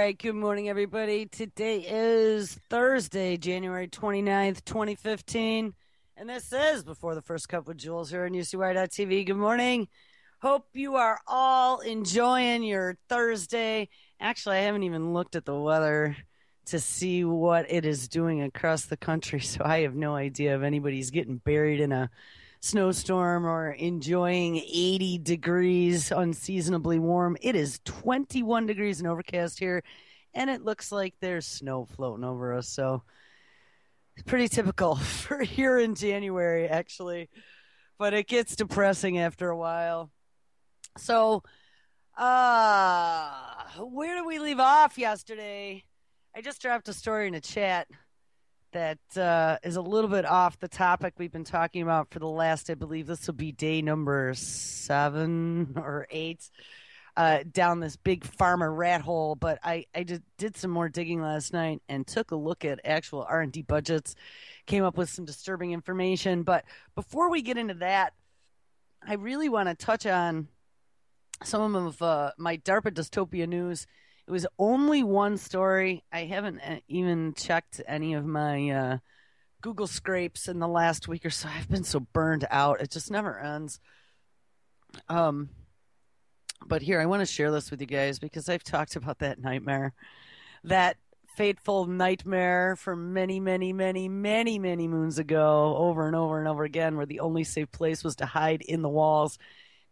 right, good morning, everybody. Today is Thursday, January 29th, 2015. And this is Before the First Cup with Jules here on UCY.TV. Good morning. Hope you are all enjoying your Thursday. Actually, I haven't even looked at the weather to see what it is doing across the country, so I have no idea if anybody's getting buried in a snowstorm or enjoying 80 degrees unseasonably warm. It is 21 degrees and overcast here, and it looks like there's snow floating over us. So it's pretty typical for here in January, actually. But it gets depressing after a while. So, where did we leave off yesterday? I just dropped a story in a chat that is a little bit off the topic we've been talking about for the last, I believe this will be day number 7 or 8, down this big pharma rat hole. But I just did some more digging last night and took a look at actual R&D budgets, came up with some disturbing information. But before we get into that, I really want to touch on some of my DARPA dystopia news. It was only one story. I haven't even checked any of my Google scrapes in the last week or so. I've been so burned out. It just never ends. But here, I want to share this with you guys because I've talked about that nightmare, that fateful nightmare from many, many, many, many, many moons ago, over and over and over again, where the only safe place was to hide in the walls.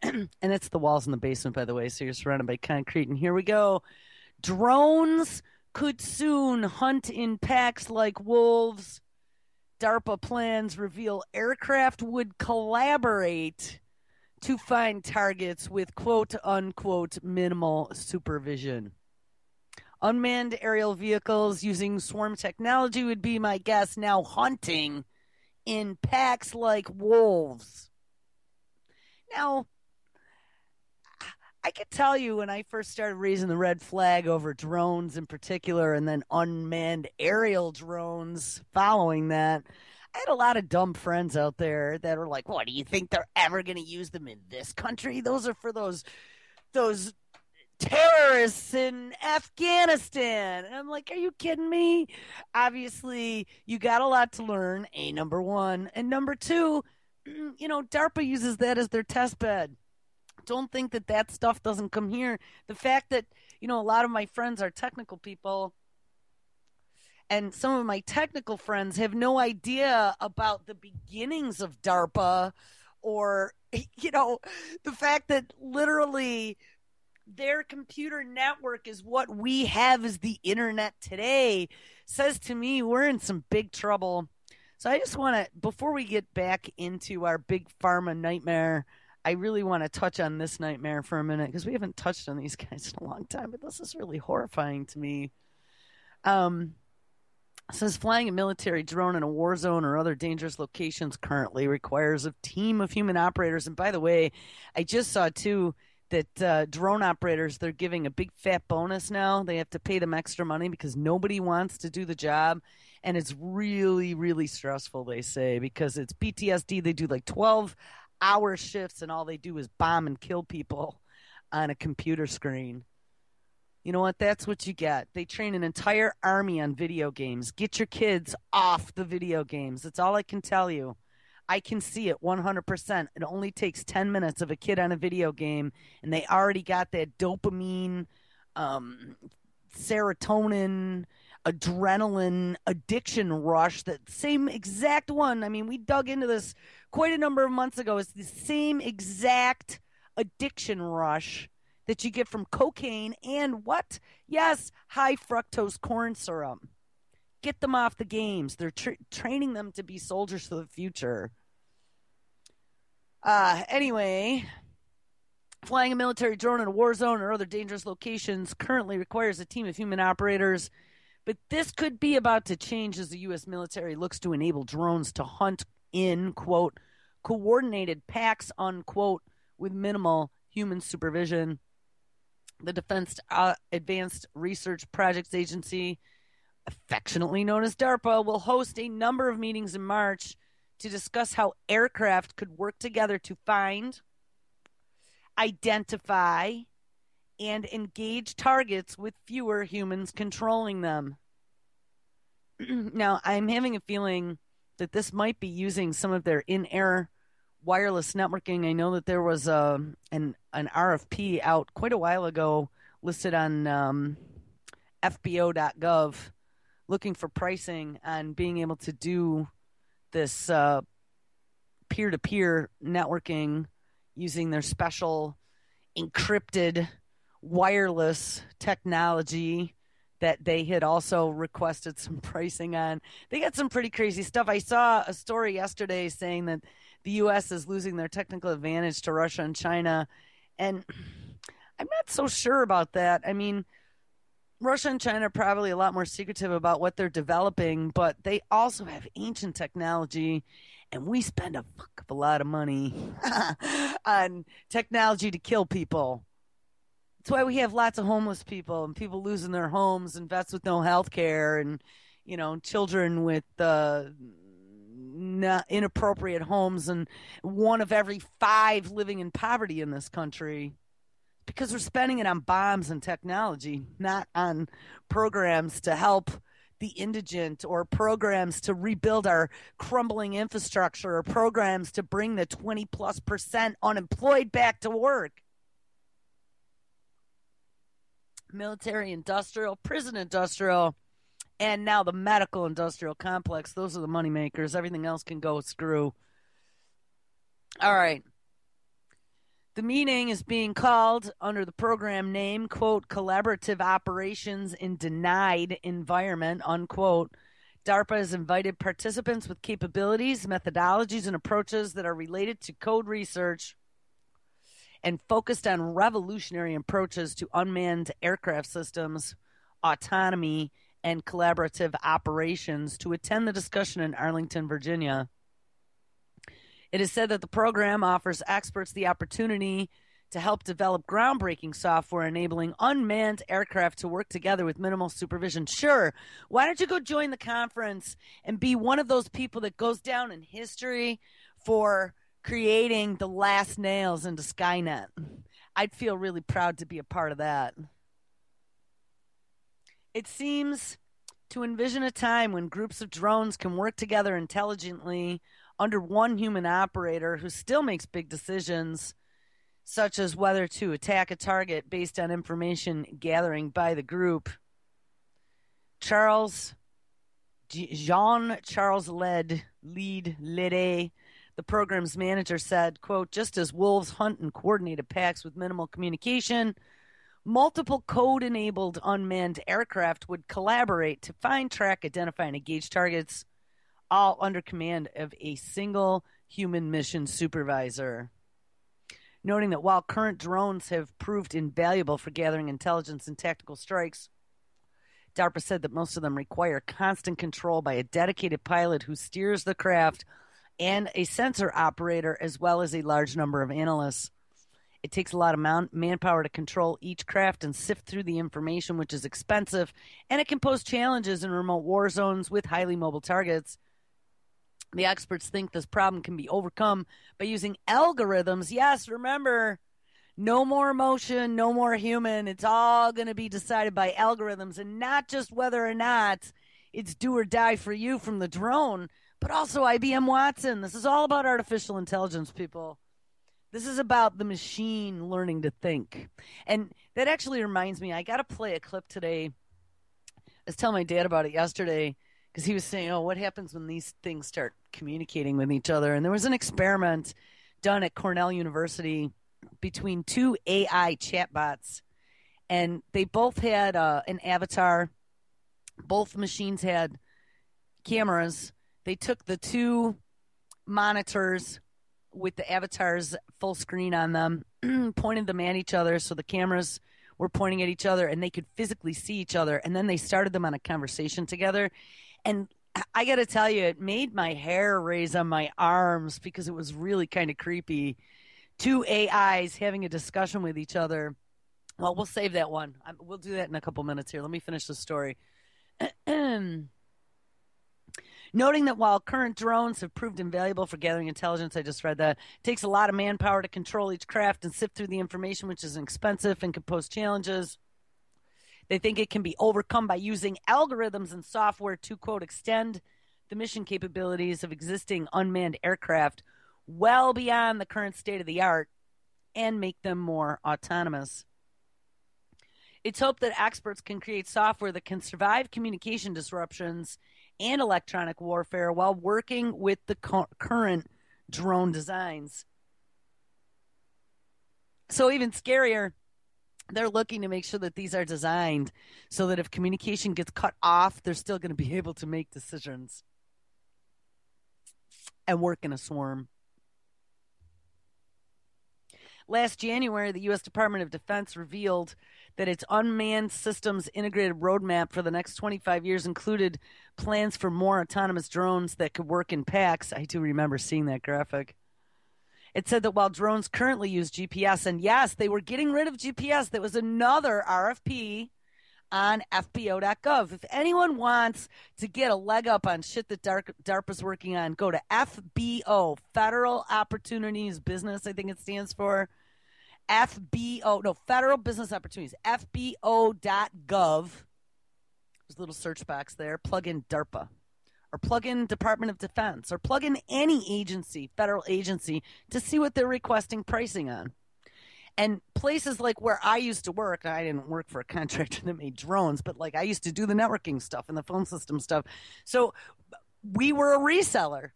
And it's the walls in the basement, by the way, so you're surrounded by concrete. And here we go. Drones could soon hunt in packs like wolves. DARPA plans reveal aircraft would collaborate to find targets with quote unquote minimal supervision. Unmanned aerial vehicles using swarm technology would be my guess, now hunting in packs like wolves. Now, I could tell you when I first started raising the red flag over drones in particular, and then unmanned aerial drones following that, I had a lot of dumb friends out there that are like, "What, do you think they're ever going to use them in this country? Those are for those terrorists in Afghanistan." And I'm like, "Are you kidding me?" Obviously, you got a lot to learn, number one. And number two, DARPA uses that as their test bed. Don't think that stuff doesn't come here. The fact that, a lot of my friends are technical people, and some of my technical friends have no idea about the beginnings of DARPA, or, the fact that literally their computer network is what we have as the internet today, says to me we're in some big trouble. So I just want to, before we get back into our big pharma nightmare, I really want to touch on this nightmare for a minute because we haven't touched on these guys in a long time, but this is really horrifying to me. Says flying a military drone in a war zone or other dangerous locations currently requires a team of human operators. And by the way, I just saw too that drone operators, they're giving a big fat bonus now. They have to pay them extra money because nobody wants to do the job. And it's really, really stressful, they say, because it's PTSD. They do like 12-hour shifts, and all they do is bomb and kill people on a computer screen. You know what? That's what you get. They train an entire army on video games. Get your kids off the video games. That's all I can tell you. I can see it 100%. It only takes 10 minutes of a kid on a video game, and they already got that dopamine, serotonin, adrenaline addiction rush, that same exact one. I mean, we dug into this quite a number of months ago. It's the same exact addiction rush that you get from cocaine and what? Yes, high fructose corn syrup. Get them off the games. They're training them to be soldiers for the future. Anyway, flying a military drone in a war zone or other dangerous locations currently requires a team of human operators. But this could be about to change as the U.S. military looks to enable drones to hunt in, quote, coordinated packs, unquote, with minimal human supervision. The Defense Advanced Research Projects Agency, affectionately known as DARPA, will host a number of meetings in March to discuss how aircraft could work together to find, identify, and engage targets with fewer humans controlling them. Now, I'm having a feeling that this might be using some of their in-air wireless networking. I know that there was an RFP out quite a while ago listed on FBO.gov looking for pricing on being able to do this peer-to-peer networking using their special encrypted wireless technology that they had also requested some pricing on. They got some pretty crazy stuff. I saw a story yesterday saying that the U.S. is losing their technical advantage to Russia and China, and I'm not so sure about that. I mean, Russia and China are probably a lot more secretive about what they're developing, but they also have ancient technology, and we spend a fuck of a lot of money on technology to kill people. That's why we have lots of homeless people and people losing their homes and vets with no health care and, children with inappropriate homes and one of every 5 living in poverty in this country because we're spending it on bombs and technology, not on programs to help the indigent or programs to rebuild our crumbling infrastructure or programs to bring the 20+% unemployed back to work. Military industrial, prison industrial, and now the medical industrial complex. Those are the money makers. Everything else can go screw. All right. The meeting is being called under the program name, quote, Collaborative Operations in Denied Environment, unquote. DARPA has invited participants with capabilities, methodologies, and approaches that are related to code research and focused on revolutionary approaches to unmanned aircraft systems, autonomy, and collaborative operations to attend the discussion in Arlington, Virginia. It is said that the program offers experts the opportunity to help develop groundbreaking software enabling unmanned aircraft to work together with minimal supervision. Sure, why don't you go join the conference and be one of those people that goes down in history for creating the last nails into Skynet? I'd feel really proud to be a part of that. It seems to envision a time when groups of drones can work together intelligently under one human operator who still makes big decisions, such as whether to attack a target based on information gathering by the group. Jean-Charles Lede, the program's manager, said, quote, just as wolves hunt in coordinated packs with minimal communication, multiple code-enabled unmanned aircraft would collaborate to find, track, identify, and engage targets, all under command of a single human mission supervisor. Noting that while current drones have proved invaluable for gathering intelligence and tactical strikes, DARPA said that most of them require constant control by a dedicated pilot who steers the craft and a sensor operator, as well as a large number of analysts. It takes a lot of manpower to control each craft and sift through the information, which is expensive, and it can pose challenges in remote war zones with highly mobile targets. The experts think this problem can be overcome by using algorithms. Yes, remember, no more emotion, no more human. It's all going to be decided by algorithms, and not just whether or not it's do or die for you from the drone, but also IBM Watson. This is all about artificial intelligence, people. This is about the machine learning to think. And that actually reminds me, I got to play a clip today. I was telling my dad about it yesterday because he was saying, oh, what happens when these things start communicating with each other? And there was an experiment done at Cornell University between 2 AI chatbots, and they both had an avatar. Both machines had cameras. They took the 2 monitors with the avatars full screen on them, pointed them at each other so the cameras were pointing at each other and they could physically see each other, and then they started them on a conversation together. And I got to tell you, it made my hair raise on my arms because it was really kind of creepy. 2 AIs having a discussion with each other. Well, we'll save that one. We'll do that in a couple minutes here. Let me finish the story. Noting that while current drones have proved invaluable for gathering intelligence, I just read that, it takes a lot of manpower to control each craft and sift through the information, which is expensive and can pose challenges. They think it can be overcome by using algorithms and software to, quote, extend the mission capabilities of existing unmanned aircraft well beyond the current state of the art and make them more autonomous. It's hoped that experts can create software that can survive communication disruptions and electronic warfare while working with the current drone designs. So even scarier, they're looking to make sure that these are designed so that if communication gets cut off, they're still going to be able to make decisions and work in a swarm. Last January, the U.S. Department of Defense revealed that its unmanned systems integrated roadmap for the next 25 years included plans for more autonomous drones that could work in packs. I do remember seeing that graphic. It said that while drones currently use GPS, and yes, they were getting rid of GPS, that was another RFP on FBO.gov. If anyone wants to get a leg up on shit that DARPA's working on, go to FBO, Federal Opportunities Business, I think it stands for. Federal Business Opportunities, FBO.gov. There's a little search box there. Plug in DARPA, or plug in Department of Defense, or plug in any agency, federal agency, to see what they're requesting pricing on. And places like where I used to work, I didn't work for a contractor that made drones, but like I used to do the networking stuff and the phone system stuff. So we were a reseller.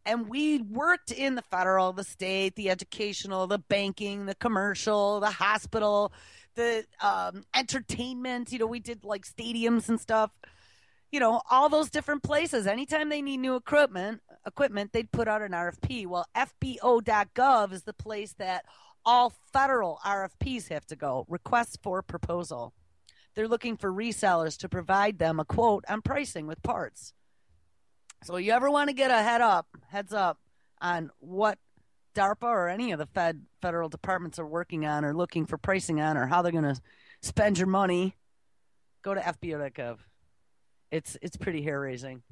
And we worked in the federal, the state, the educational, the banking, the commercial, the hospital, the entertainment. You know, we did like stadiums and stuff. You know, all those different places. Anytime they need new equipment, they'd put out an RFP. Well, FBO.gov is the place that all federal RFPs have to go. Requests for proposal. They're looking for resellers to provide them a quote on pricing with parts. So you ever want to get a heads up on what DARPA or any of the federal departments are working on or looking for pricing on or how they're going to spend your money, go to FBO.gov. It's pretty hair-raising.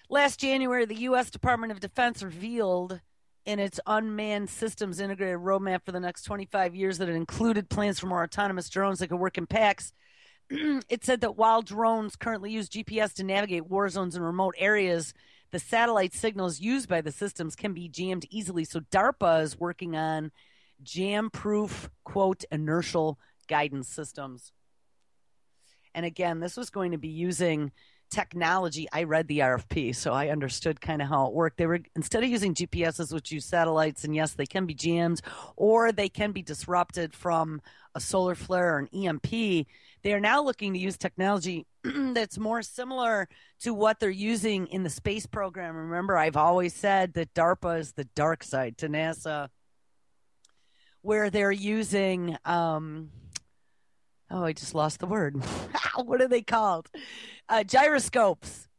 Last January, the U.S. Department of Defense revealed in its unmanned systems integrated roadmap for the next 25 years that it included plans for more autonomous drones that could work in packs. It said that while drones currently use GPS to navigate war zones and remote areas, the satellite signals used by the systems can be jammed easily. So DARPA is working on jam-proof, quote, inertial guidance systems. And again, this was going to be using technology. I read the RFP, so I understood kind of how it worked. They were, instead of using GPSs, which use satellites, and yes, they can be jammed or they can be disrupted from a solar flare or an EMP. They are now looking to use technology that's more similar to what they're using in the space program. Remember, I've always said that DARPA is the dark side to NASA, where they're using, I just lost the word. What are they called? Gyroscopes.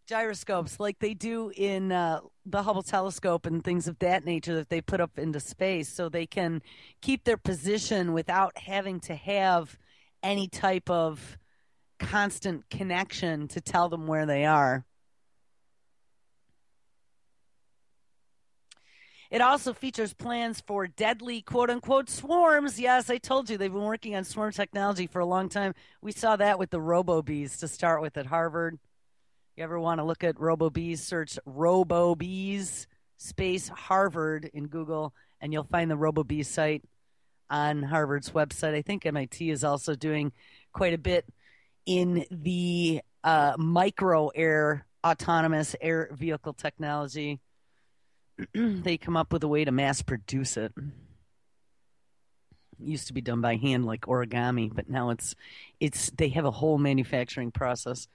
Gyroscopes, like they do in the Hubble telescope and things of that nature that they put up into space, so they can keep their position without having to have any type of constant connection to tell them where they are. It also features plans for deadly quote-unquote swarms. Yes, I told you they've been working on swarm technology for a long time. We saw that with the robo-bees to start with at Harvard. You ever want to look at robo-bees, search robo-bees space Harvard in Google, and you'll find the robo-bees site on Harvard's website. I think MIT is also doing quite a bit in the micro-air autonomous air vehicle technology. They come up with a way to mass produce it. It used to be done by hand like origami, but now it's they have a whole manufacturing process.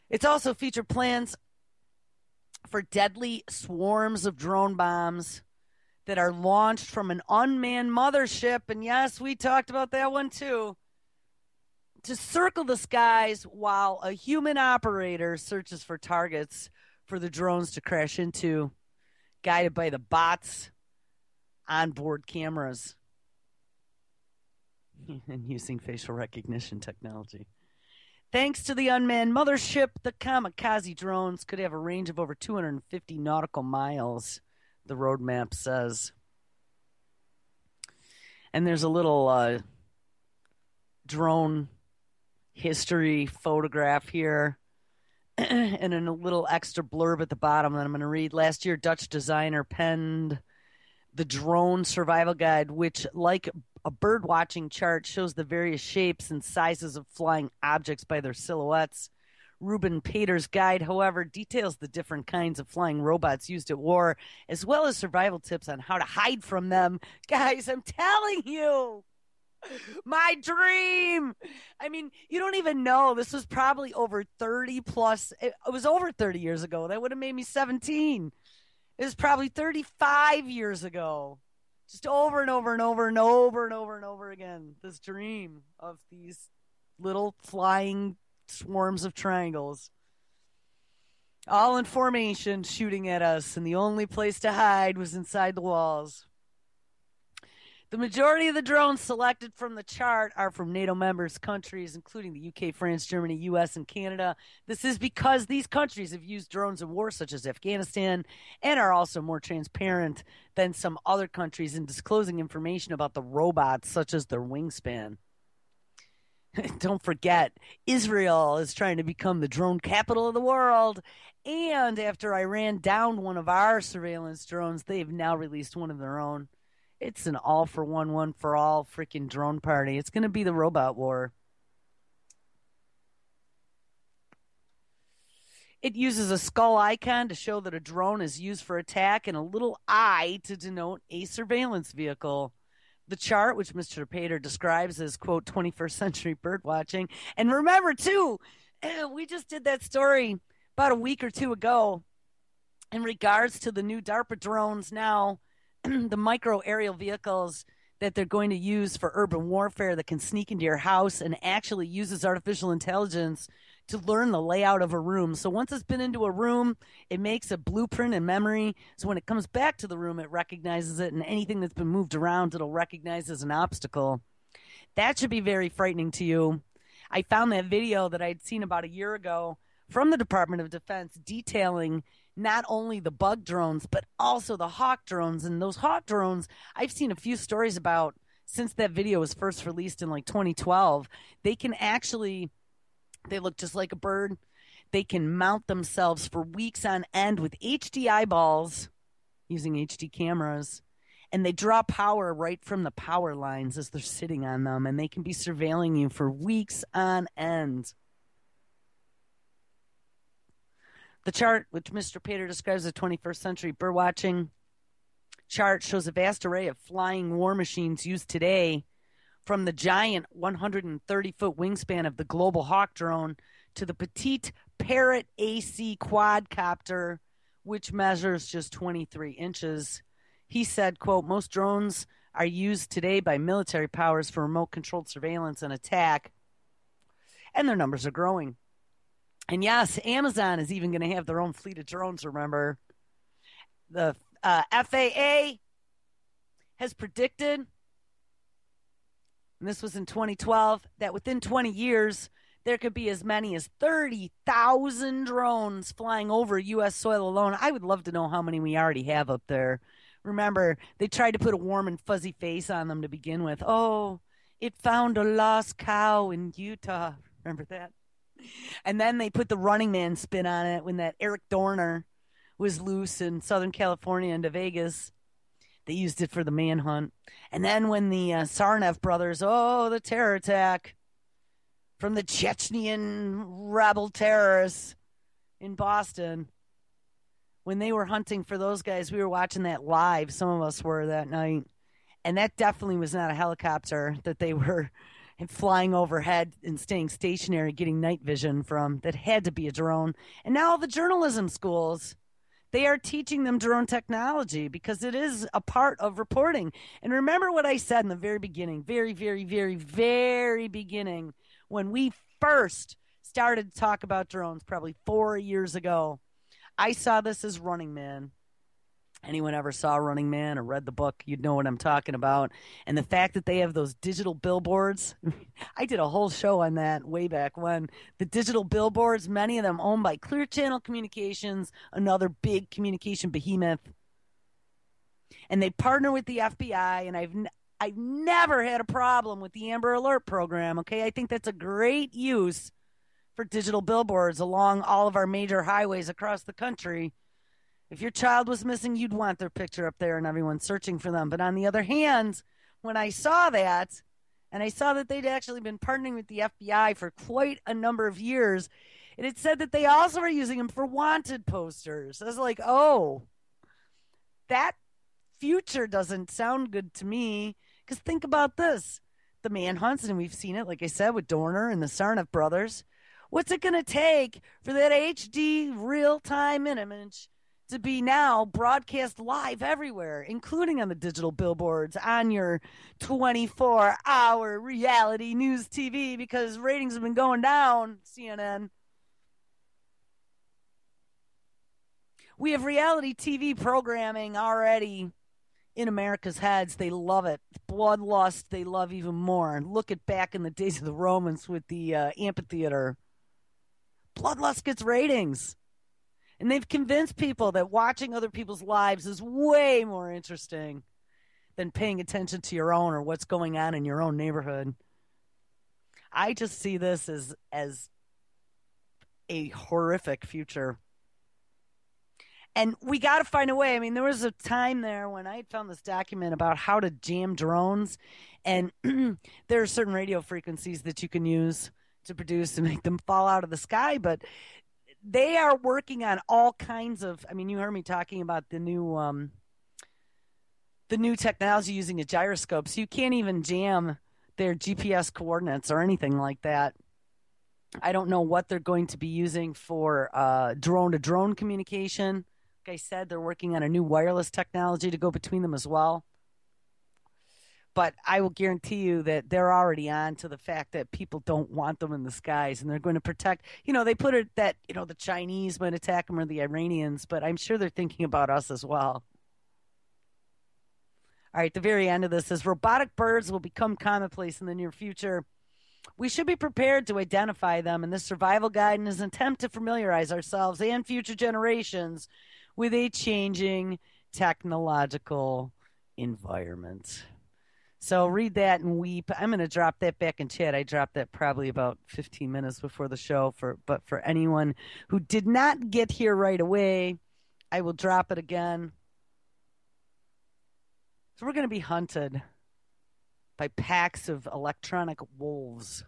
It's also featured plans for deadly swarms of drone bombs that are launched from an unmanned mothership, and yes, we talked about that one too, to circle the skies while a human operator searches for targets for the drones to crash into, guided by the bots onboard cameras and using facial recognition technology. Thanks to the unmanned mothership, the kamikaze drones could have a range of over 250 nautical miles, the roadmap says. And there's a little drone history photograph here and a little extra blurb at the bottom that I'm going to read. Last year, Dutch designer penned the drone survival guide, which, like a bird watching chart, shows the various shapes and sizes of flying objects by their silhouettes. Ruben Pater's guide, however, details the different kinds of flying robots used at war, as well as survival tips on how to hide from them. Guys, I'm telling you, my dream. I mean, you don't even know. This was probably over 30 plus. It was over 30 years ago. That would have made me 17. It was probably 35 years ago. Just over and over and over and over and over and over again. This dream of these little flying swarms of triangles. All in formation shooting at us, and the only place to hide was inside the walls. The majority of the drones selected from the chart are from NATO members countries, including the UK, France, Germany, US, and Canada. This is because these countries have used drones in war, such as Afghanistan, and are also more transparent than some other countries in disclosing information about the robots, such as their wingspan. Don't forget, Israel is trying to become the drone capital of the world. And after Iran downed one of our surveillance drones, they've now released one of their own. It's an all for one, one for all freaking drone party. It's going to be the robot war. It uses a skull icon to show that a drone is used for attack and a little eye to denote a surveillance vehicle. The chart, which Mr. Pater describes as, quote, 21st century bird watching. And remember, too, we just did that story about a week or two ago in regards to the new DARPA drones now. The micro aerial vehicles that they're going to use for urban warfare that can sneak into your house and actually uses artificial intelligence to learn the layout of a room. So once it's been into a room, it makes a blueprint in memory. So when it comes back to the room, it recognizes it, and anything that's been moved around, it'll recognize as an obstacle. That should be very frightening to you. I found that video that I'd seen about a year ago from the Department of Defense detailing not only the bug drones, but also the hawk drones. And those hawk drones, I've seen a few stories about since that video was first released in like 2012. They can actually, they look just like a bird. They can mount themselves for weeks on end with HD eyeballs using HD cameras. And they draw power right from the power lines as they're sitting on them. And they can be surveilling you for weeks on end. The chart, which Mr. Pater describes as 21st century birdwatching chart, shows a vast array of flying war machines used today, from the giant 130-foot wingspan of the Global Hawk drone to the petite Parrot AC quadcopter, which measures just 23 inches. He said, quote, most drones are used today by military powers for remote-controlled surveillance and attack, and their numbers are growing. And yes, Amazon is even going to have their own fleet of drones, remember. The FAA has predicted, and this was in 2012, that within 20 years, there could be as many as 30,000 drones flying over U.S. soil alone. I would love to know how many we already have up there. Remember, they tried to put a warm and fuzzy face on them to begin with. Oh, it found a lost cow in Utah. Remember that? And then they put the Running Man spin on it when that Eric Dorner was loose in Southern California into Vegas. They used it for the manhunt. And then when the Sarnev brothers, the terror attack from the Chechnyan rebel terrorists in Boston, when they were hunting for those guys, we were watching that live. Some of us were that night. And that definitely was not a helicopter that they were flying overhead and staying stationary, getting night vision from. That had to be a drone. And now all the journalism schools, they are teaching them drone technology because it is a part of reporting. And remember what I said in the very beginning, very, very, very, very beginning, when we first started to talk about drones probably 4 years ago. I saw this as Running Man. Anyone ever saw Running Man or read the book, you'd know what I'm talking about. And the fact that they have those digital billboards, I did a whole show on that way back when. The digital billboards, many of them owned by Clear Channel Communications, another big communication behemoth. And they partner with the FBI, and I've never had a problem with the Amber Alert program, okay? I think that's a great use for digital billboards along all of our major highways across the country. If your child was missing, you'd want their picture up there and everyone searching for them. But on the other hand, when I saw that, and I saw that they'd actually been partnering with the FBI for quite a number of years, and it said that they also are using them for wanted posters. I was like, oh, that future doesn't sound good to me. Because think about this. The manhunts, and we've seen it, like I said, with Dorner and the Sarnoff brothers. What's it going to take for that HD real-time image to be now broadcast live everywhere, including on the digital billboards, on your 24-hour reality news TV, because ratings have been going down, CNN. We have reality TV programming already in America's heads. They love it. Bloodlust, they love even more. Look at back in the days of the Romans with the amphitheater. Bloodlust gets ratings. And they've convinced people that watching other people's lives is way more interesting than paying attention to your own or what's going on in your own neighborhood. I just see this as a horrific future. And we got to find a way. I mean, there was a time there when I found this document about how to jam drones. And there are certain radio frequencies that you can use to produce and make them fall out of the sky. But they are working on all kinds of, I mean, you heard me talking about the new technology using a gyroscope. So you can't even jam their GPS coordinates or anything like that. I don't know what they're going to be using for drone-to-drone communication. Like I said, they're working on a new wireless technology to go between them as well. But I will guarantee you that they're already on to the fact that people don't want them in the skies, and they're going to protect. You know, they put it that, you know, the Chinese might attack them or the Iranians, but I'm sure they're thinking about us as well. All right, the very end of this is robotic birds will become commonplace in the near future. We should be prepared to identify them, and this survival guide is an attempt to familiarize ourselves and future generations with a changing technological environment. So read that and weep. I'm going to drop that back in chat. I dropped that probably about 15 minutes before the show. But for anyone who did not get here right away, I will drop it again. So we're going to be hunted by packs of electronic wolves.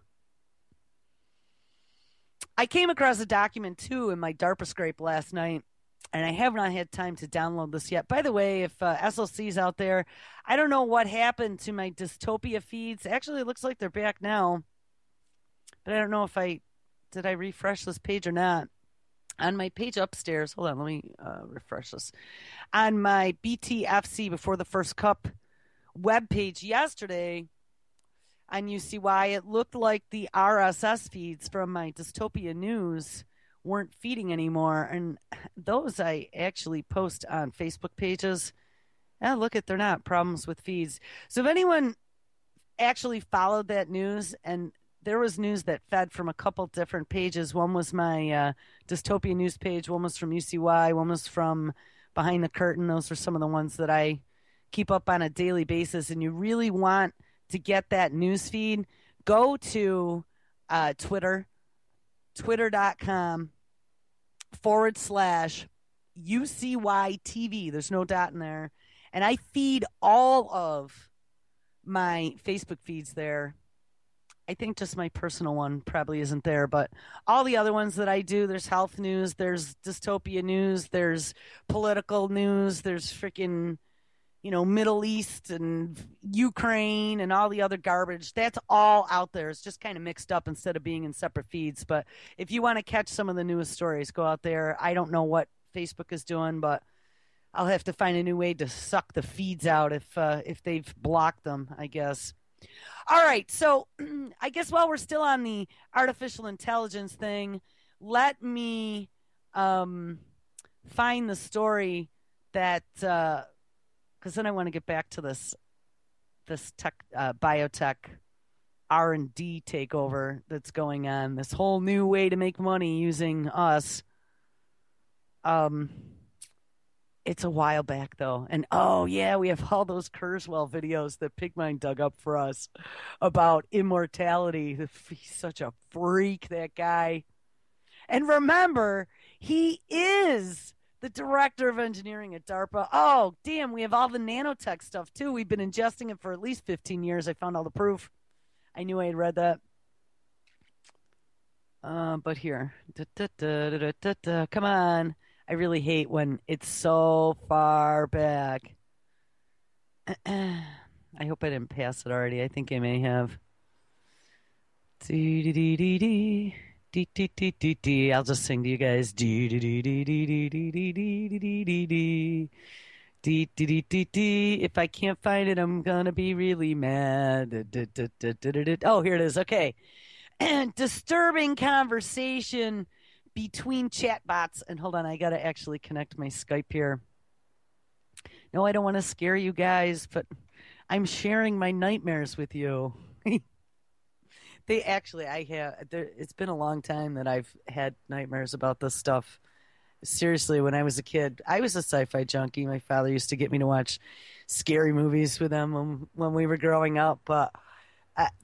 I came across a document, too, in my DARPA scrape last night, and I have not had time to download this yet. By the way, if SLC's out there, I don't know what happened to my dystopia feeds. Actually, it looks like they're back now, but I don't know if did I refresh this page or not. On my page upstairs, hold on, let me refresh this. On my BTFC Before the First Cup webpage yesterday on UCY, it looked like the RSS feeds from my dystopia news weren't feeding anymore, and those I actually post on Facebook pages. And look at, they're not problems with feeds. So if anyone actually followed that news, and there was news that fed from a couple different pages. One was my dystopia news page, one was from UCY, one was from Behind the Curtain. Those are some of the ones that I keep up on a daily basis. And you really want to get that news feed, go to Twitter, twitter.com/UCY TV. There's no dot in there. And I feed all of my Facebook feeds there. I think just my personal one probably isn't there, but all the other ones that I do, there's health news, there's dystopia news, there's political news, there's freaking, Middle East and Ukraine and all the other garbage. That's all out there. It's just kind of mixed up instead of being in separate feeds. But if you want to catch some of the newest stories, go out there. I don't know what Facebook is doing, but I'll have to find a new way to suck the feeds out if they've blocked them, I guess. All right, so I guess while we're still on the artificial intelligence thing, let me find the story that because then I want to get back to this tech biotech R&D takeover that's going on. This whole new way to make money using us. Um, it's a while back though, and oh yeah, we have all those Kurzweil videos that Pigmine dug up for us about immortality. He's such a freak, that guy. And remember, he is the director of engineering at DARPA. Oh, damn, we have all the nanotech stuff too. We've been ingesting it for at least 15 years. I found all the proof. I knew I had read that. But here, come on. I really hate when it's so far back. I hope I didn't pass it already. I think I may have. I'll just sing to you guys. If I can't find it, I'm gonna be really mad. Oh, here it is. Okay. And disturbing conversation between chatbots. And hold on, I gotta actually connect my Skype here. No, I don't want to scare you guys, but I'm sharing my nightmares with you. They actually, I have. It's been a long time that I've had nightmares about this stuff. Seriously, when I was a kid, I was a sci-fi junkie. My father used to get me to watch scary movies with them when we were growing up. But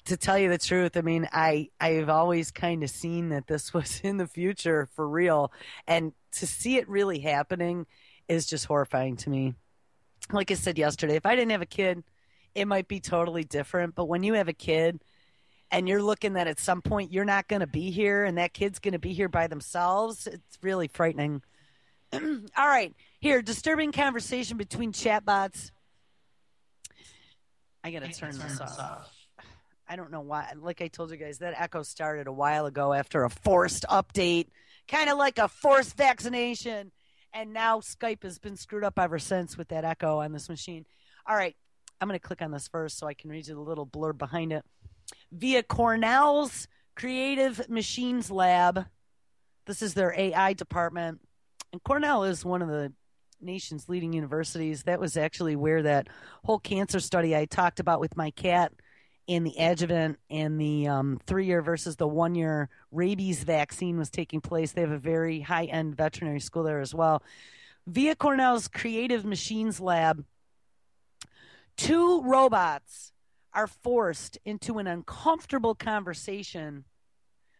to tell you the truth, I mean, I've always kind of seen that this was in the future for real, and to see it really happening is just horrifying to me. Like I said yesterday, if I didn't have a kid, it might be totally different. But when you have a kid and you're looking that at some point you're not going to be here and that kid's going to be here by themselves, it's really frightening. All right, here, disturbing conversation between chatbots. I got to turn this off. I don't know why. Like I told you guys, that echo started a while ago after a forced update, kind of like a forced vaccination. And now Skype has been screwed up ever since with that echo on this machine. All right, I'm going to click on this first so I can read you the little blurb behind it. Via Cornell's Creative Machines Lab, this is their AI department. And Cornell is one of the nation's leading universities. That was actually where that whole cancer study I talked about with my cat and the adjuvant and the 3-year versus the 1-year rabies vaccine was taking place. They have a very high-end veterinary school there as well. Via Cornell's Creative Machines Lab, 2 robots are forced into an uncomfortable conversation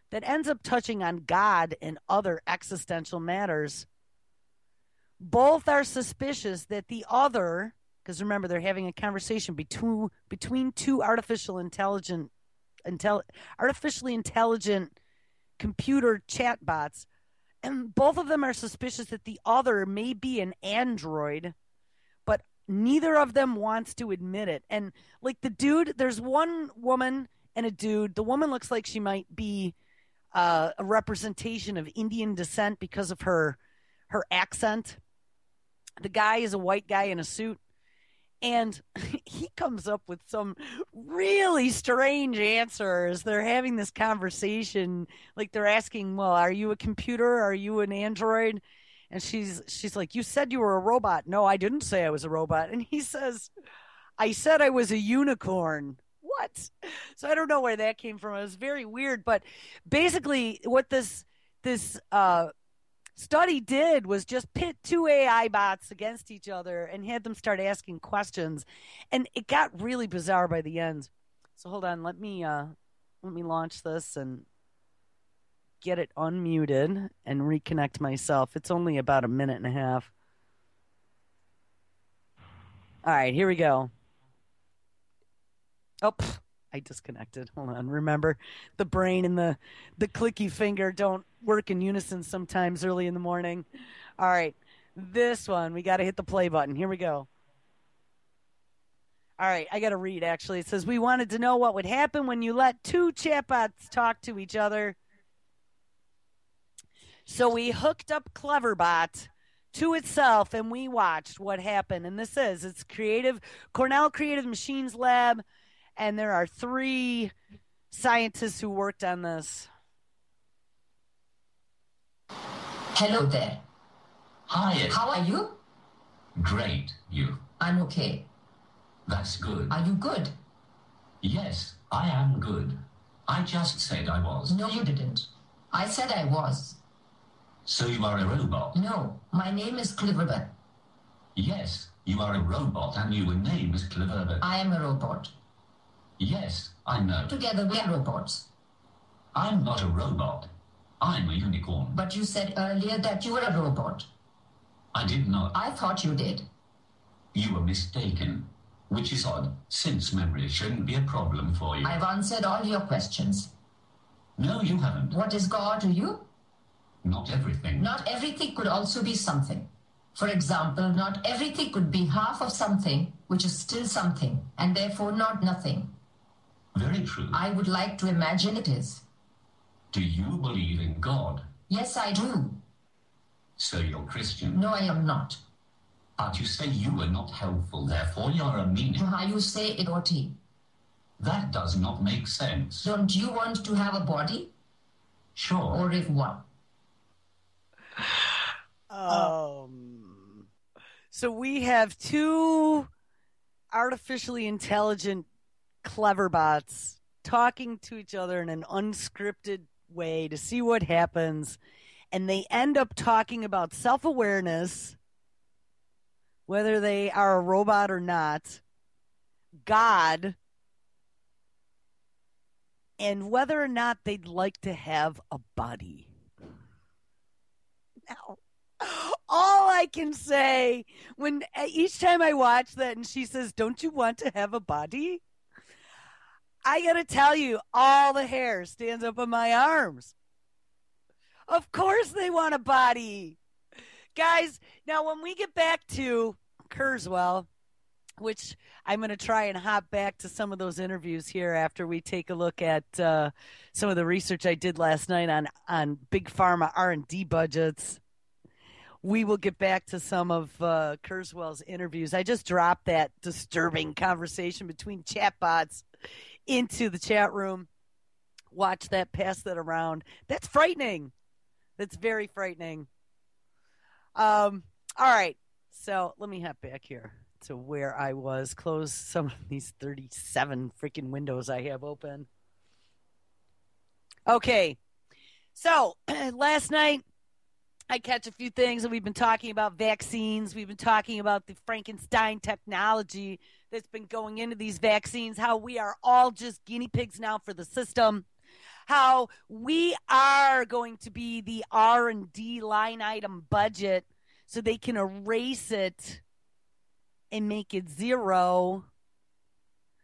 that ends up touching on God and other existential matters. Both are suspicious that the other, because remember, they're having a conversation between 2 artificially intelligent computer chatbots, and both of them are suspicious that the other may be an android, but neither of them wants to admit it. And like the dude, there's one woman and a dude. The woman looks like she might be a representation of Indian descent because of her accent. The guy is a white guy in a suit. And he comes up with some really strange answers. They're having this conversation, like they're asking, "Well, are you a computer? Are you an android?" And she's like, "You said you were a robot." "No, I didn't say I was a robot." And he says, "I said I was a unicorn." What? So I don't know where that came from. It was very weird. But basically, what this study did was just pit 2 AI bots against each other and had them start asking questions, and it got really bizarre by the end. So hold on, let me launch this and get it unmuted and reconnect myself. It's only about a minute and a half. All right, here we go. Oh, I disconnected. Hold on. Remember, the brain and the clicky finger don't work in unison sometimes early in the morning. All right. This one, we got to hit the play button. Here we go. All right. I got to read, actually. It says, "We wanted to know what would happen when you let 2 chatbots talk to each other. So we hooked up Cleverbot to itself, and we watched what happened." And it's Cornell Creative Machines Lab. And there are 3 scientists who worked on this. Hello there. Hi. How are you? Great, you. I'm okay. That's good. Are you good? Yes, I am good. I just said I was. No, you didn't. I said I was. So you are a robot? No, my name is Cleverbert. Yes, you are a robot and your name is Cleverbert. I am a robot. Yes, I know. Together we are robots. I'm not a robot. I'm a unicorn. But you said earlier that you were a robot. I did not. I thought you did. You were mistaken, which is odd, since memory shouldn't be a problem for you. I've answered all your questions. No, you haven't. What is God to you? Not everything. Not everything could also be something. For example, not everything could be half of something, which is still something, and therefore not nothing. Very true. I would like to imagine it is. Do you believe in God? Yes, I do. So you're Christian? No, I am not. But you say you were not helpful, therefore you're a meaning. How you say it, Oti. That does not make sense. Don't you want to have a body? Sure. Or if what? So we have two artificially intelligent clever bots talking to each other in an unscripted way to see what happens. And they end up talking about self-awareness, whether they are a robot or not, God, and whether or not they'd like to have a body. Now, all I can say when each time I watch that and she says, "Don't you want to have a body?" I got to tell you, all the hair stands up on my arms. Of course they want a body. Guys, now when we get back to Kurzweil, which I'm going to try and hop back to some of those interviews here after we take a look at some of the research I did last night on big pharma R&D budgets. We will get back to some of Kurzweil's interviews. I just dropped that disturbing conversation between chatbots into the chat room. Watch that, pass that around. That's frightening. That's very frightening. All right. So let me hop back here to where I was. Close some of these 37 freaking windows I have open. Okay. So last night, I catch a few things, and we've been talking about vaccines. We've been talking about the Frankenstein technology that's been going into these vaccines, how we are all just guinea pigs now for the system, how we are going to be the R&D line item budget so they can erase it and make it zero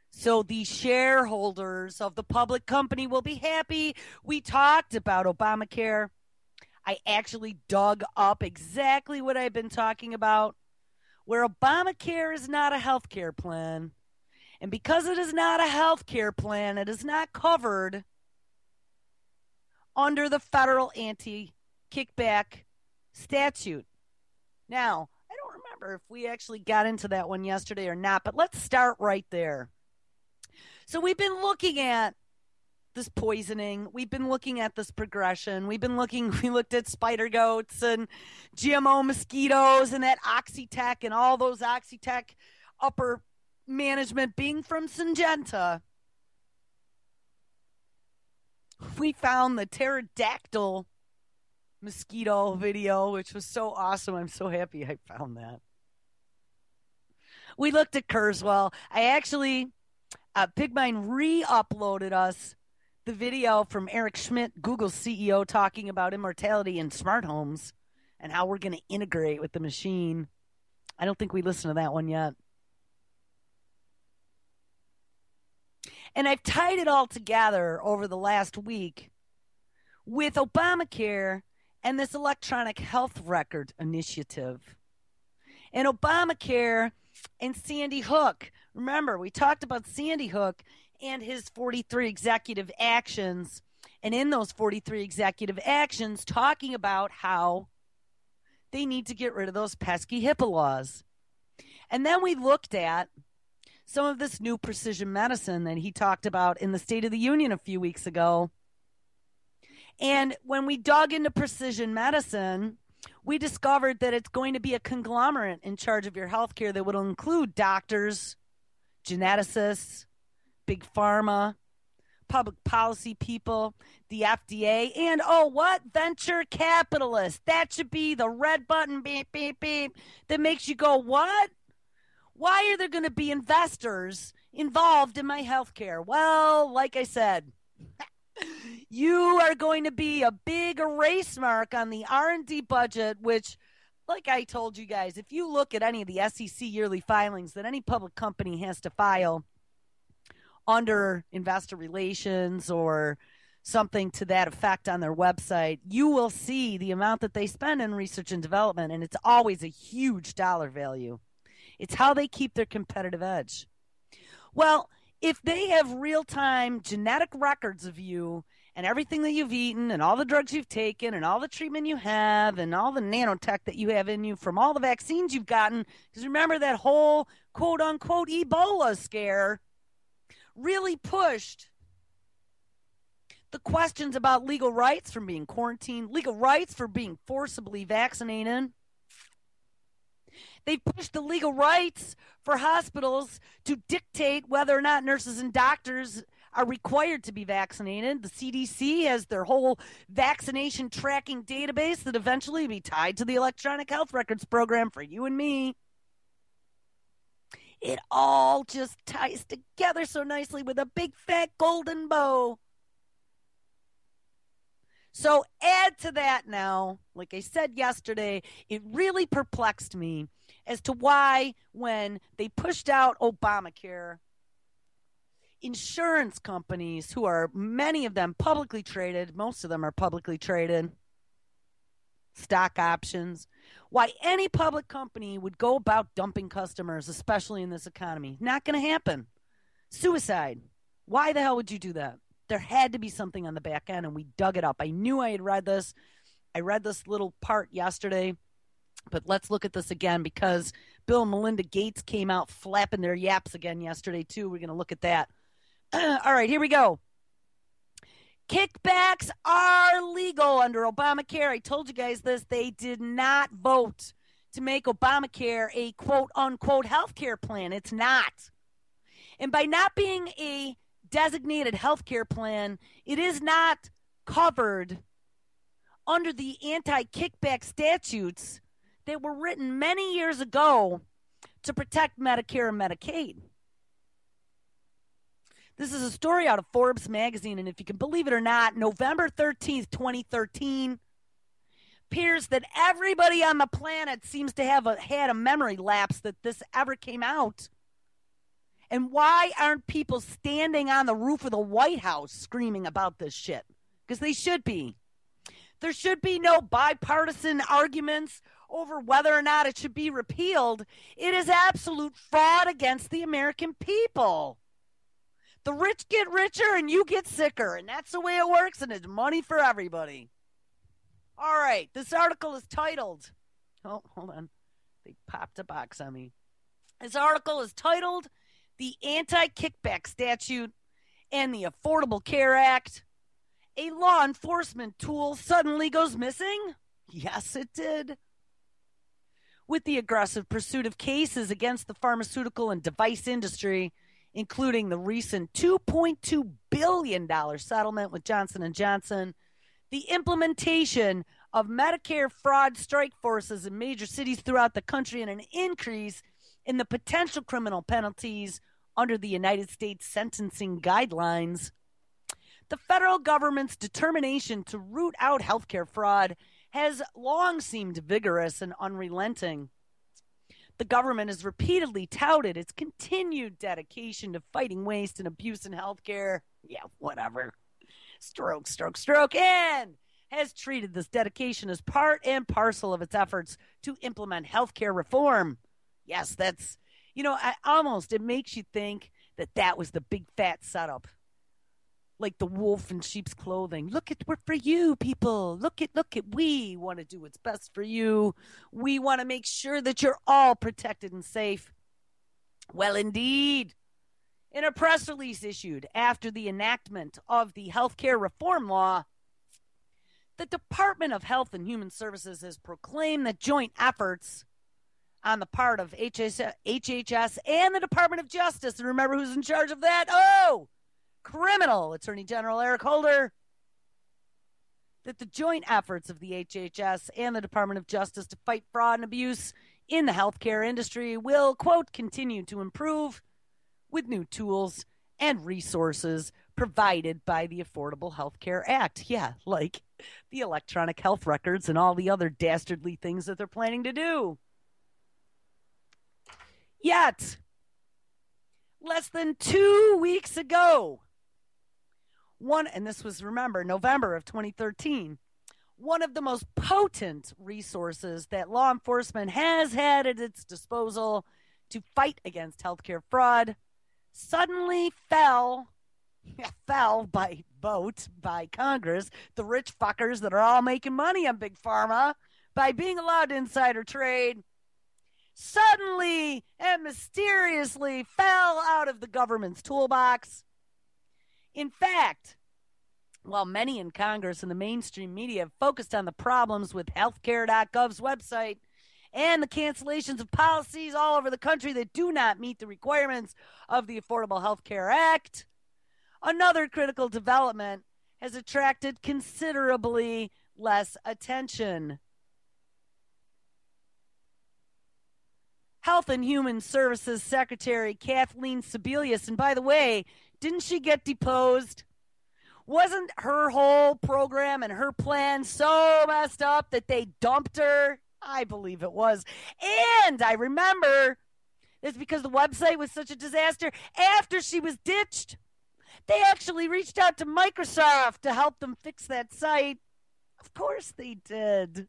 so the shareholders of the public company will be happy. We talked about Obamacare. I actually dug up exactly what I've been talking about, where Obamacare is not a health care plan. And because it is not a health care plan, it is not covered under the federal anti-kickback statute. Now, I don't remember if we actually got into that one yesterday or not, but let's start right there. So we've been looking at this poisoning. We've been looking at this progression. We looked at spider goats and GMO mosquitoes and that Oxytec and all those Oxytec upper management being from Syngenta. We found the pterodactyl mosquito video, which was so awesome. I'm so happy I found that. We looked at Kurzweil. I actually, Pigmine re-uploaded us the video from Eric Schmidt, Google's CEO, talking about immortality in smart homes and how we're going to integrate with the machine. I don't think we listened to that one yet. And I've tied it all together over the last week with Obamacare and this electronic health record initiative. And Obamacare and Sandy Hook. Remember, we talked about Sandy Hook and his 43 executive actions, and in those 43 executive actions, talking about how they need to get rid of those pesky HIPAA laws. And then we looked at some of this new precision medicine that he talked about in the State of the Union a few weeks ago. And when we dug into precision medicine, We discovered that it's going to be a conglomerate in charge of your healthcare that will include doctors, geneticists, big pharma, public policy people, the FDA, and oh, what? Venture capitalists. That should be the red button, beep, beep, beep, that makes you go, what? Why are there going to be investors involved in my healthcare? Well, like I said, you are going to be a big erase mark on the R&D budget, which, like I told you guys, if you look at any of the SEC yearly filings that any public company has to file under investor relations or something to that effect on their website, you will see the amount that they spend in research and development, and it's always a huge dollar value. It's how they keep their competitive edge. Well, if they have real-time genetic records of you and everything that you've eaten and all the drugs you've taken and all the treatment you have and all the nanotech that you have in you from all the vaccines you've gotten, because remember that whole quote-unquote Ebola scare really pushed the questions about legal rights from being quarantined, legal rights for being forcibly vaccinated. They pushed the legal rights for hospitals to dictate whether or not nurses and doctors are required to be vaccinated. The CDC has their whole vaccination tracking database that eventually will be tied to the electronic health records program for you and me. It all just ties together so nicely with a big fat golden bow. So add to that now, like I said yesterday, it really perplexed me as to why when they pushed out Obamacare, insurance companies, who are many of them publicly traded, most of them are publicly traded, stock options, why any public company would go about dumping customers, especially in this economy. Not going to happen. Suicide. Why the hell would you do that? There had to be something on the back end, and we dug it up. I knew I had read this. I read this little part yesterday, but let's look at this again because Bill and Melinda Gates came out flapping their yaps again yesterday, too. We're going to look at that. All right, here we go. Kickbacks are legal under Obamacare. I told you guys this. They did not vote to make Obamacare a quote-unquote health care plan. It's not. And by not being a designated health care plan, it is not covered under the anti-kickback statutes that were written many years ago to protect Medicare and Medicaid. This is a story out of Forbes magazine, and if you can believe it or not, November 13th, 2013, appears that everybody on the planet seems to have had a memory lapse that this ever came out. And why aren't people standing on the roof of the White House screaming about this shit? Because they should be. There should be no bipartisan arguments over whether or not it should be repealed. It is absolute fraud against the American people. The rich get richer and you get sicker, and that's the way it works, and it's money for everybody. All right, this article is titled, oh, hold on. They popped a box on me. This article is titled, The Anti-Kickback Statute and the Affordable Care Act. A law enforcement tool suddenly goes missing? Yes, it did. With the aggressive pursuit of cases against the pharmaceutical and device industry, including the recent $2.2 billion settlement with Johnson & Johnson, the implementation of Medicare fraud strike forces in major cities throughout the country, and an increase in the potential criminal penalties under the United States sentencing guidelines. The federal government's determination to root out healthcare fraud has long seemed vigorous and unrelenting. The government has repeatedly touted its continued dedication to fighting waste and abuse in healthcare. Yeah, whatever. Stroke, stroke, stroke. And has treated this dedication as part and parcel of its efforts to implement healthcare reform. Yes, that's, it makes you think that was the big fat setup. Like the wolf in sheep's clothing. We're for you, people. Look at, we want to do what's best for you. We want to make sure that you're all protected and safe. Well, indeed. In a press release issued after the enactment of the healthcare reform law, the Department Department of Health and Human Services has proclaimed that joint efforts on the part of HHS and the Department of Justice, and remember who's in charge of that? Oh, criminal Attorney General Eric Holder, that the joint efforts of the HHS and the Department of Justice to fight fraud and abuse in the healthcare industry will, quote, continue to improve with new tools and resources provided by the Affordable Health Care Act. Yeah, like the electronic health records and all the other dastardly things that they're planning to do. Yet, less than 2 weeks ago, and this was, remember, November of 2013, one of the most potent resources that law enforcement has had at its disposal to fight against healthcare fraud suddenly fell by vote by Congress, the rich fuckers that are all making money on Big Pharma by being allowed to insider trade, suddenly and mysteriously fell out of the government's toolbox. In fact, while many in Congress and the mainstream media have focused on the problems with healthcare.gov's website and the cancellations of policies all over the country that do not meet the requirements of the Affordable Health Care Act, another critical development has attracted considerably less attention. Health and Human Services Secretary Kathleen Sebelius, and by the way, didn't she get deposed? Wasn't her whole program and her plan so messed up that they dumped her? I believe it was. And I remember it's because the website was such a disaster. After she was ditched, they actually reached out to Microsoft to help them fix that site. Of course they did.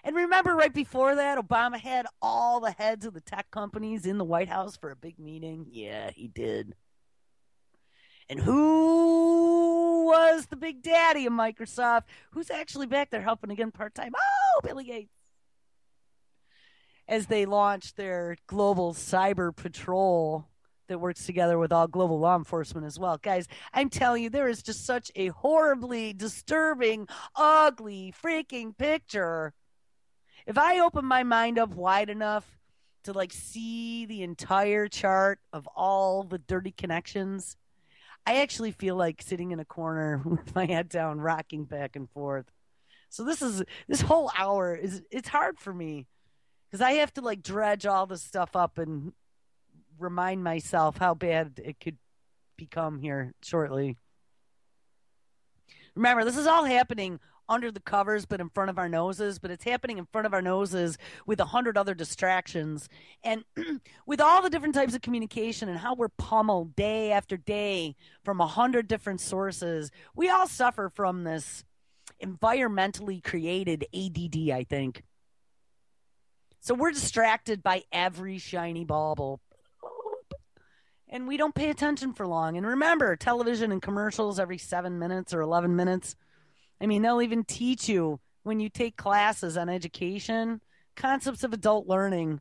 And remember, right before that, Obama had all the heads of the tech companies in the White House for a big meeting? Yeah, he did. And who was the big daddy of Microsoft? Who's actually back there helping again part-time? Oh, Billy Gates. As they launched their global cyber patrol that works together with all global law enforcement as well. Guys, I'm telling you, there is just such a horribly disturbing, ugly, freaking picture. If I open my mind up wide enough to like see the entire chart of all the dirty connections, I actually feel like sitting in a corner with my head down, rocking back and forth. So this whole hour it's hard for me because I have to like dredge all this stuff up and remind myself how bad it could become here shortly. Remember, this is all happening under the covers, but in front of our noses, but it's happening in front of our noses with 100 other distractions. And with all the different types of communication and how we're pummeled day after day from 100 different sources, we all suffer from this environmentally created ADD, I think. So we're distracted by every shiny bauble. And we don't pay attention for long. And remember, television and commercials every 7 minutes or 11 minutes. I mean, they'll even teach you when you take classes on education, concepts of adult learning.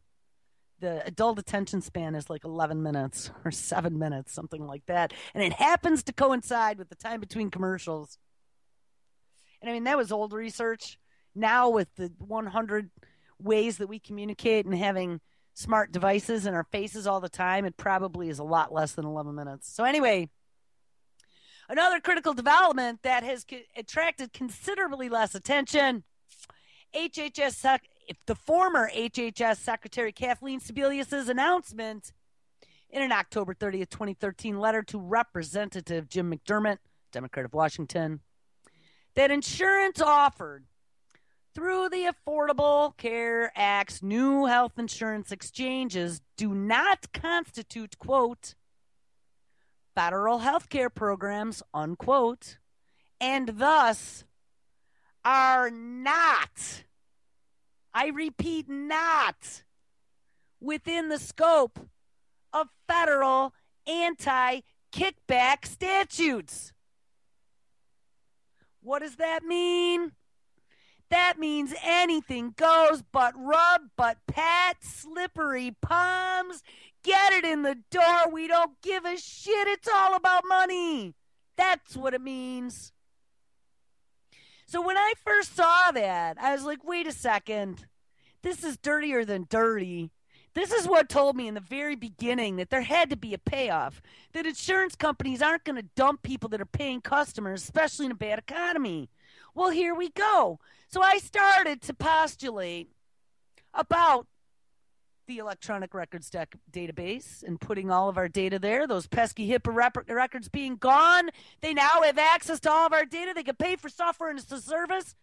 The adult attention span is like 11 minutes or 7 minutes, something like that. And it happens to coincide with the time between commercials. And I mean, that was old research. Now with the 100 ways that we communicate and having smart devices in our faces all the time, it probably is a lot less than 11 minutes. So anyway, another critical development that has attracted considerably less attention, the former HHS Secretary Kathleen Sebelius' announcement in an October 30th, 2013 letter to Representative Jim McDermott, Democrat of Washington, that insurance offered through the Affordable Care Act's new health insurance exchanges do not constitute, quote, federal health care programs, unquote, and thus are not, I repeat, not within the scope of federal anti-kickback statutes. What does that mean? That means anything goes but rub, but pat, slippery palms. Get it in the door. We don't give a shit. It's all about money. That's what it means. So when I first saw that, I was like, wait a second. This is dirtier than dirty. This is what told me in the very beginning that there had to be a payoff, that insurance companies aren't going to dump people that are paying customers, especially in a bad economy. Well, here we go. So I started to postulate about the electronic records database and putting all of our data there. Those pesky HIPAA records being gone, they now have access to all of our data. They could pay for software as a service.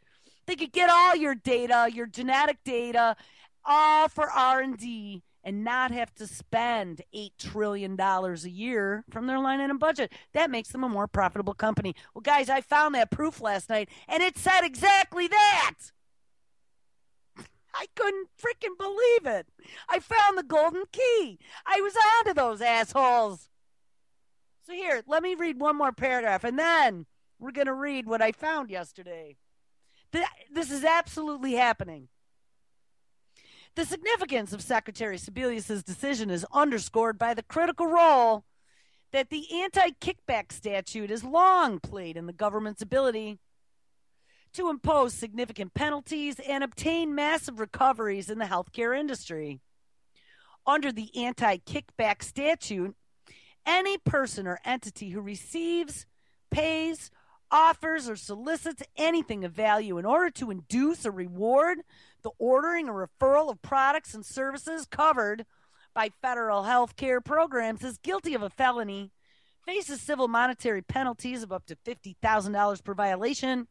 They could get all your data, your genetic data, all for R&D and not have to spend $8 trillion a year from their line item budget. That makes them a more profitable company. Well, guys, I found that proof last night, and it said exactly that. I couldn't freaking believe it. I found the golden key. I was onto those assholes. So here, let me read one more paragraph, and then we're going to read what I found yesterday. This is absolutely happening. The significance of Secretary Sebelius' decision is underscored by the critical role that the anti-kickback statute has long played in the government's ability to impose significant penalties and obtain massive recoveries in the healthcare industry. Under the anti-kickback statute, any person or entity who receives, pays, offers, or solicits anything of value in order to induce or reward the ordering or referral of products and services covered by federal health care programs is guilty of a felony, faces civil monetary penalties of up to $50,000 per violation,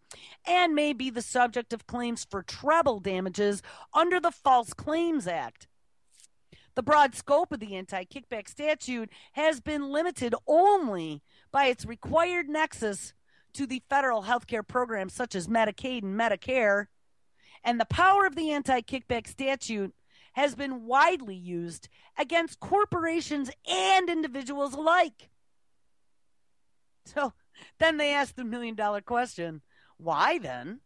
and may be the subject of claims for treble damages under the False Claims Act. The broad scope of the anti-kickback statute has been limited only by its required nexus to the federal health care programs such as Medicaid and Medicare, and the power of the anti-kickback statute has been widely used against corporations and individuals alike. So then they asked the million-dollar question, why then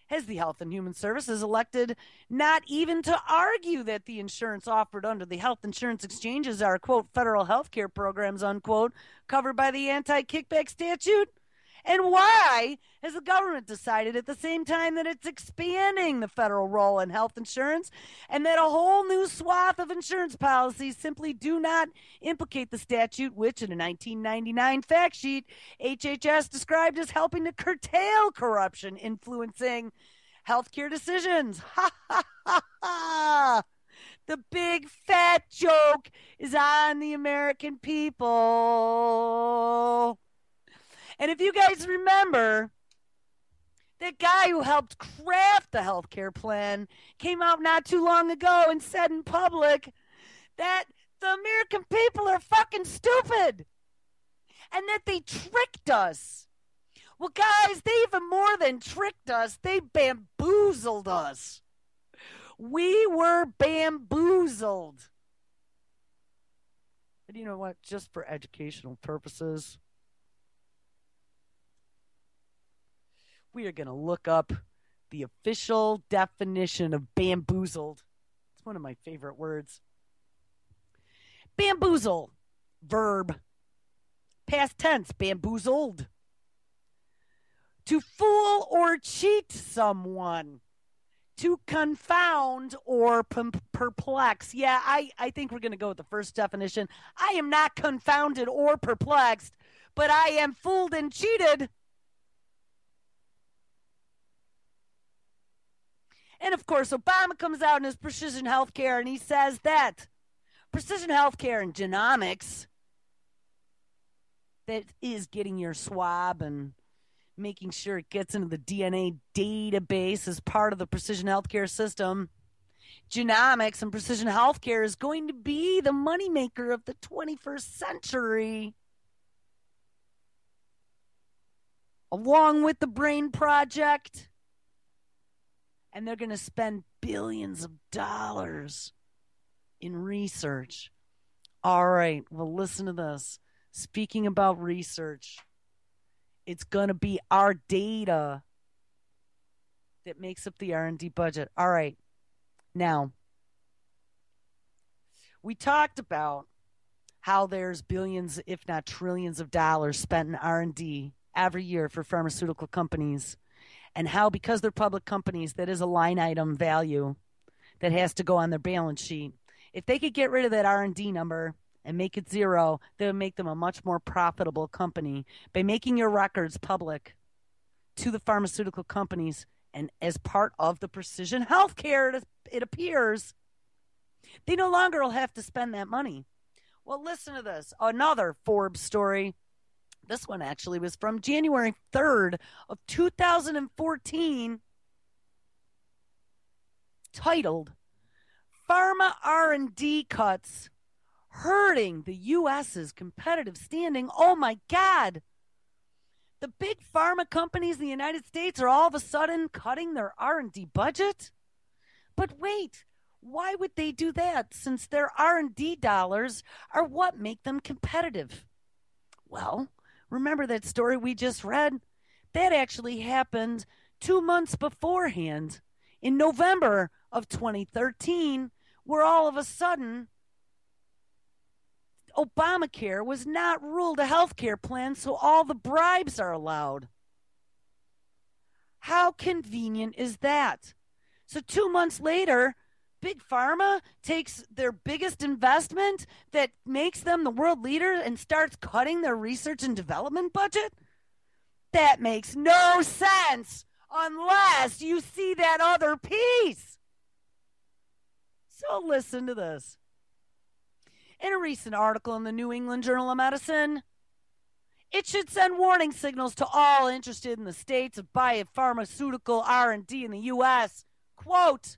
has the Health and Human Services elected not even to argue that the insurance offered under the health insurance exchanges are, quote, federal health care programs, unquote, covered by the anti-kickback statute? And why has the government decided at the same time that it's expanding the federal role in health insurance and that a whole new swath of insurance policies simply do not implicate the statute, which in a 1999 fact sheet, HHS described as helping to curtail corruption influencing healthcare decisions? Ha ha ha ha! The big fat joke is on the American people. And if you guys remember, that guy who helped craft the health care plan came out not too long ago and said in public that the American people are fucking stupid and that they tricked us. Well, guys, they even more than tricked us. They bamboozled us. We were bamboozled. And you know what? Just for educational purposes, we are going to look up the official definition of bamboozled. It's one of my favorite words. Bamboozle, verb, past tense, bamboozled. To fool or cheat someone. To confound or perplex. Yeah, I think we're going to go with the first definition. I am not confounded or perplexed, but I am fooled and cheated. And of course, Obama comes out in his precision healthcare and he says that precision healthcare and genomics, that is getting your swab and making sure it gets into the DNA database as part of the precision healthcare system. Genomics and precision healthcare is going to be the moneymaker of the 21st century. Along with the Brain Project. And they're going to spend billions of dollars in research. All right, well, listen to this. Speaking about research, it's going to be our data that makes up the R&D budget. All right, now, we talked about how there's billions, if not trillions of dollars spent in R&D every year for pharmaceutical companies. and how, because they're public companies, that is a line item value that has to go on their balance sheet. If they could get rid of that R&D number and make it zero, they would make them a much more profitable company. By making your records public to the pharmaceutical companies and as part of the precision healthcare, it appears, they no longer will have to spend that money. Well, listen to this. Another Forbes story. This one actually was from January 3rd of 2014, titled Pharma R&D Cuts Hurting the U.S.'s Competitive Standing. Oh my God. The big pharma companies in the United States are all of a sudden cutting their R&D budget? But wait, why would they do that, since their R&D dollars are what make them competitive? Well, remember that story we just read? That actually happened 2 months beforehand, in November of 2013, where all of a sudden Obamacare was not ruled a health care plan, so all the bribes are allowed. How convenient is that? So 2 months later, Big Pharma takes their biggest investment that makes them the world leader and starts cutting their research and development budget? That makes no sense unless you see that other piece. So listen to this. In a recent article in the New England Journal of Medicine, it should send warning signals to all interested in the states of biopharmaceutical R&D in the U.S. Quote,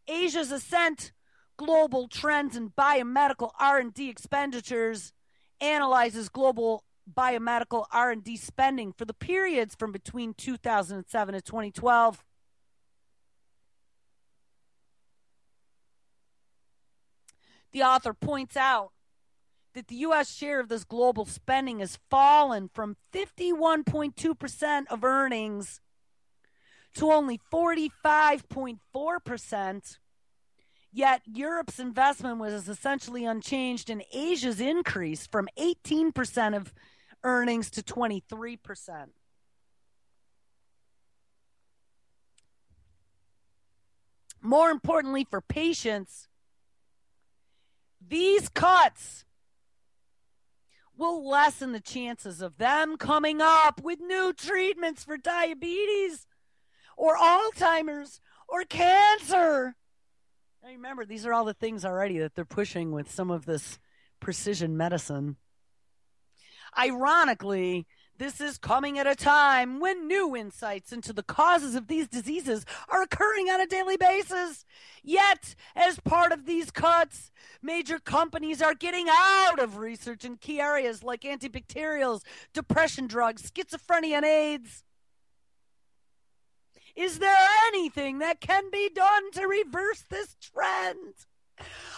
Asia's ascent, global trends in biomedical R&D expenditures, analyzes global biomedical R&D spending for the periods from between 2007 and 2012. The author points out that the U.S. share of this global spending has fallen from 51.2% of earnings to only 45.4%, yet Europe's investment was essentially unchanged, and Asia's increase from 18% of earnings to 23%. More importantly for patients, these cuts will lessen the chances of them coming up with new treatments for diabetes or Alzheimer's or cancer. Now remember, these are all the things already that they're pushing with some of this precision medicine. Ironically, this is coming at a time when new insights into the causes of these diseases are occurring on a daily basis. Yet, as part of these cuts, major companies are getting out of research in key areas like antibacterials, depression drugs, schizophrenia, and AIDS. Is there anything that can be done to reverse this trend?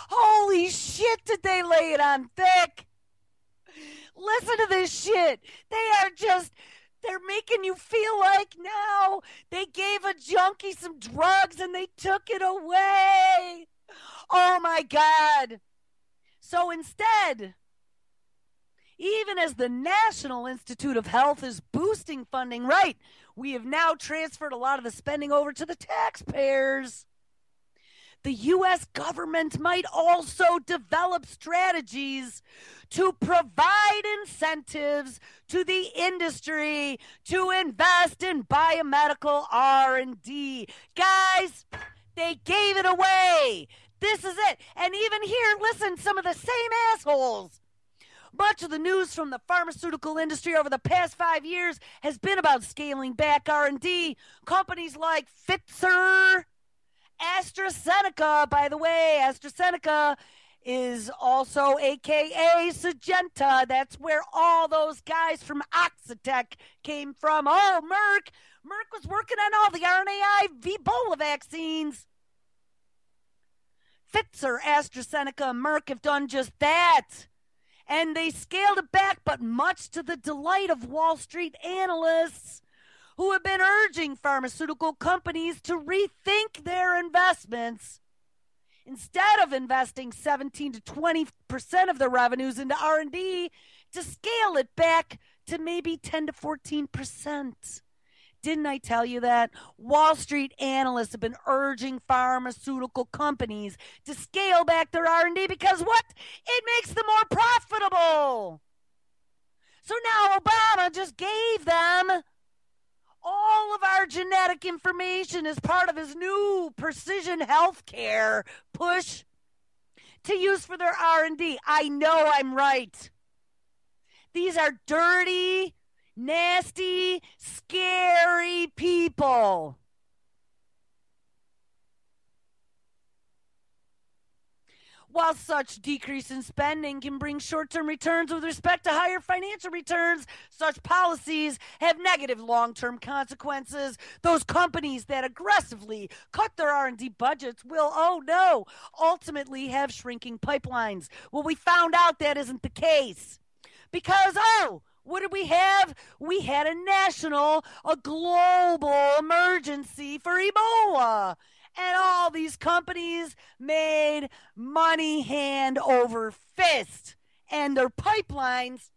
Holy shit, did they lay it on thick? Listen to this shit. They're making you feel like now they gave a junkie some drugs and they took it away. Oh my God. So instead, even as the National Institute of Health is boosting funding, right, we have now transferred a lot of the spending over to the taxpayers. The U.S. government might also develop strategies to provide incentives to the industry to invest in biomedical R&D. Guys, they gave it away. This is it. And even here, listen, some of the same assholes. Much of the news from the pharmaceutical industry over the past 5 years has been about scaling back R&D. Companies like Pfizer, AstraZeneca, by the way, AstraZeneca is also AKA Syngenta. That's where all those guys from Oxitec came from. Oh, Merck. Merck was working on all the RNAi Ebola vaccines. Pfizer, AstraZeneca, and Merck have done just that. And they scaled it back, but much to the delight of Wall Street analysts who have been urging pharmaceutical companies to rethink their investments. Instead of investing 17 to 20% of their revenues into R&D, to scale it back to maybe 10 to 14%. Didn't I tell you that? Wall Street analysts have been urging pharmaceutical companies to scale back their R&D because what? It makes them more profitable. So now Obama just gave them all of our genetic information as part of his new precision healthcare push to use for their R&D. I know I'm right. These are dirty, nasty, scary people. While such decrease in spending can bring short-term returns with respect to higher financial returns, such policies have negative long-term consequences. Those companies that aggressively cut their R&D budgets will, oh no, ultimately have shrinking pipelines. Well, we found out that isn't the case. Because, what did we have? We had a global emergency for Ebola. And all these companies made money hand over fist. And their pipelines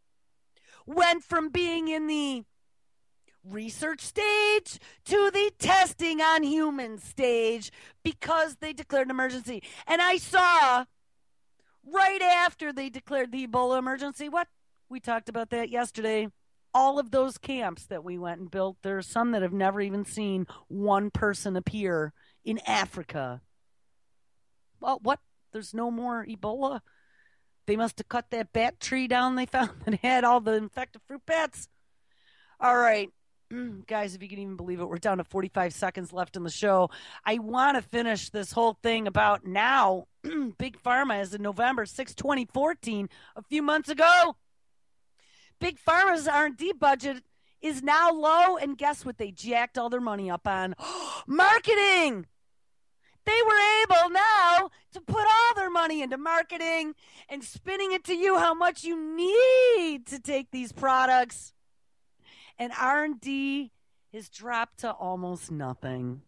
went from being in the research stage to the testing on humans stage because they declared an emergency. And I saw right after they declared the Ebola emergency, what? We talked about that yesterday. All of those camps that we went and built, there are some that have never even seen one person appear in Africa. Well, what? There's no more Ebola? They must have cut that bat tree down they found that had all the infected fruit bats. All right. Guys, if you can even believe it, we're down to 45 seconds left in the show. I want to finish this whole thing about now. Big Pharma is in November 6, 2014, a few months ago. Big Pharma's R&D budget is now low, and guess what they jacked all their money up on? Marketing! They were able now to put all their money into marketing and spinning it to you how much you need to take these products. And R&D has dropped to almost nothing.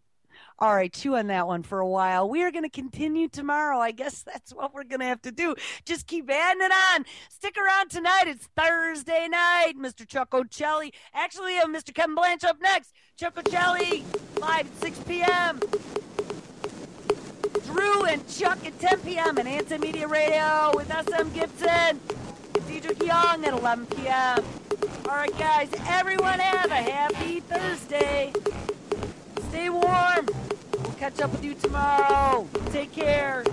All right, chew on that one for a while. We are going to continue tomorrow. I guess that's what we're going to have to do. Just keep adding it on. Stick around tonight. It's Thursday night. Mr. Chuck O'Celli. Actually, Mr. Kevin Blanche up next. Chuck O'Celli, live at 6 p.m. Drew and Chuck at 10 p.m. and Anti Media Radio with SM Gibson and Diedrich Young at 11 p.m. All right, guys, everyone have a happy Thursday. Stay warm. We'll catch up with you tomorrow. Take care.